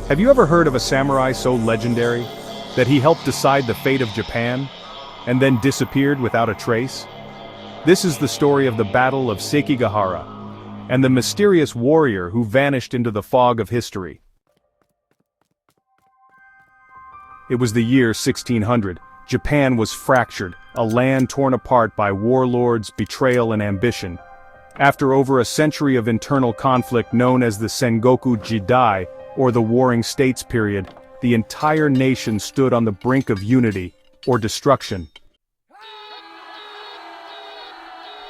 Have you ever heard of a samurai so legendary that he helped decide the fate of Japan, and then disappeared without a trace? This is the story of the Battle of Sekigahara, and the mysterious warrior who vanished into the fog of history. It was the year 1600. Japan was fractured, a land torn apart by warlords, betrayal and ambition. After over a century of internal conflict known as the Sengoku Jidai, or the Warring States period, the entire nation stood on the brink of unity, or destruction.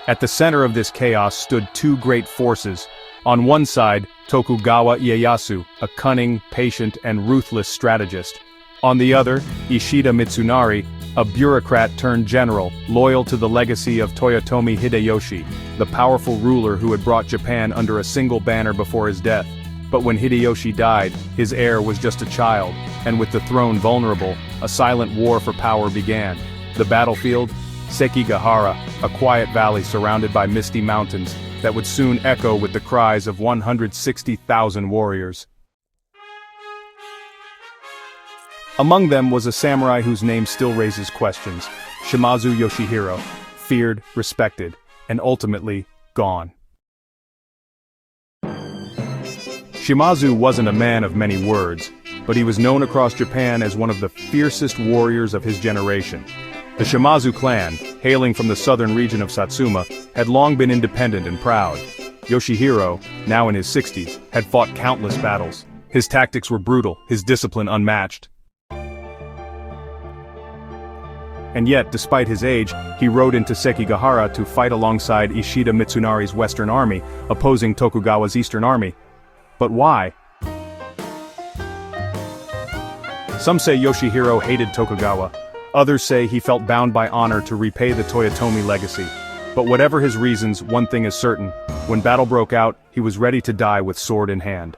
At the center of this chaos stood two great forces. On one side, Tokugawa Ieyasu, a cunning, patient and ruthless strategist. On the other, Ishida Mitsunari, a bureaucrat-turned-general, loyal to the legacy of Toyotomi Hideyoshi, the powerful ruler who had brought Japan under a single banner before his death. But when Hideyoshi died, his heir was just a child, and with the throne vulnerable, a silent war for power began. The battlefield? Sekigahara, a quiet valley surrounded by misty mountains, that would soon echo with the cries of 160,000 warriors. Among them was a samurai whose name still raises questions, Shimazu Yoshihiro, feared, respected, and ultimately, gone. Shimazu wasn't a man of many words, but he was known across Japan as one of the fiercest warriors of his generation. The Shimazu clan, hailing from the southern region of Satsuma, had long been independent and proud. Yoshihiro, now in his 60s, had fought countless battles. His tactics were brutal, his discipline unmatched. And yet, despite his age, he rode into Sekigahara to fight alongside Ishida Mitsunari's Western Army, opposing Tokugawa's Eastern Army. But why? Some say Yoshihiro hated Tokugawa. Others say he felt bound by honor to repay the Toyotomi legacy. But whatever his reasons, one thing is certain. When battle broke out, he was ready to die with sword in hand.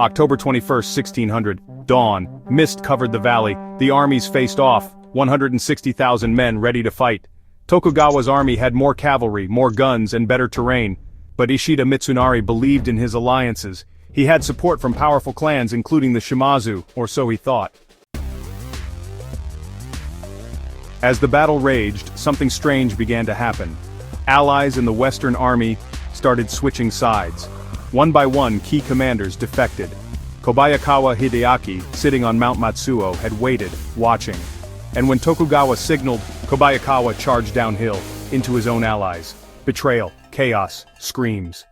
October 21st, 1600, dawn, mist covered the valley, the armies faced off, 160,000 men ready to fight. Tokugawa's army had more cavalry, more guns, and better terrain. But Ishida Mitsunari believed in his alliances. He had support from powerful clans including the Shimazu, or so he thought. As the battle raged, something strange began to happen. Allies in the Western Army started switching sides. One by one, key commanders defected. Kobayakawa Hideaki, sitting on Mount Matsuo, had waited, watching. And when Tokugawa signaled, Kobayakawa charged downhill, into his own allies. Betrayal, chaos, screams.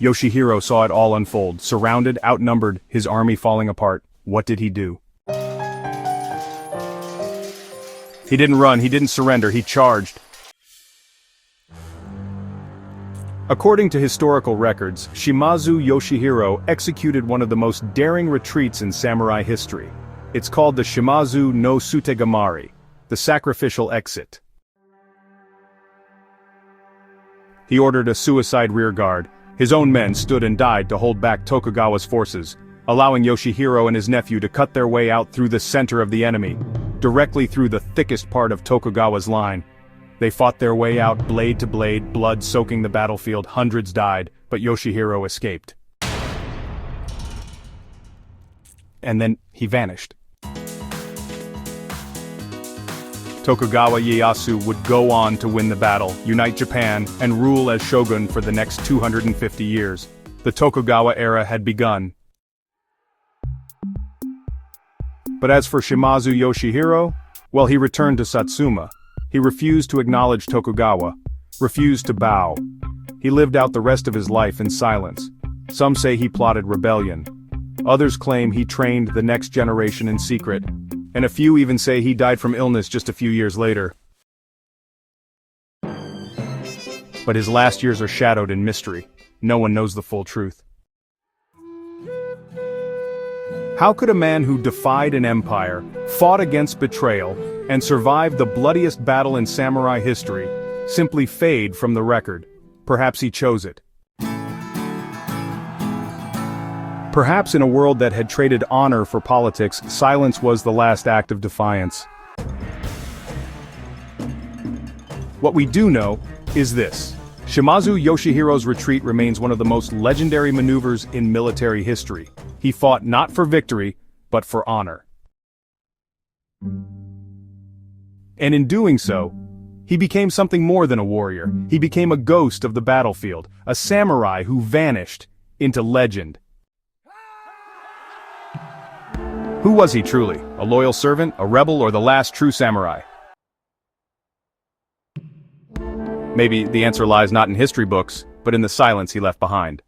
Yoshihiro saw it all unfold, surrounded, outnumbered, his army falling apart. What did he do? He didn't run, he didn't surrender, he charged. According to historical records, Shimazu Yoshihiro executed one of the most daring retreats in samurai history. It's called the Shimazu no Sutegamari, the sacrificial exit. He ordered a suicide rearguard. His own men stood and died to hold back Tokugawa's forces, allowing Yoshihiro and his nephew to cut their way out through the center of the enemy, directly through the thickest part of Tokugawa's line. They fought their way out blade to blade, blood soaking the battlefield. Hundreds died, but Yoshihiro escaped. And then, he vanished. Tokugawa Ieyasu would go on to win the battle, unite Japan, and rule as shogun for the next 250 years. The Tokugawa era had begun. But as for Shimazu Yoshihiro, well, he returned to Satsuma. He refused to acknowledge Tokugawa, refused to bow. He lived out the rest of his life in silence. Some say he plotted rebellion. Others claim he trained the next generation in secret. And a few even say he died from illness just a few years later. But his last years are shadowed in mystery. No one knows the full truth. How could a man who defied an empire, fought against betrayal, and survived the bloodiest battle in samurai history, simply fade from the record? Perhaps he chose it. Perhaps in a world that had traded honor for politics, silence was the last act of defiance. What we do know is this. Shimazu Yoshihiro's retreat remains one of the most legendary maneuvers in military history. He fought not for victory, but for honor. And in doing so, he became something more than a warrior. He became a ghost of the battlefield, a samurai who vanished into legend. Who was he truly? A loyal servant, a rebel, or the last true samurai? Maybe the answer lies not in history books, but in the silence he left behind.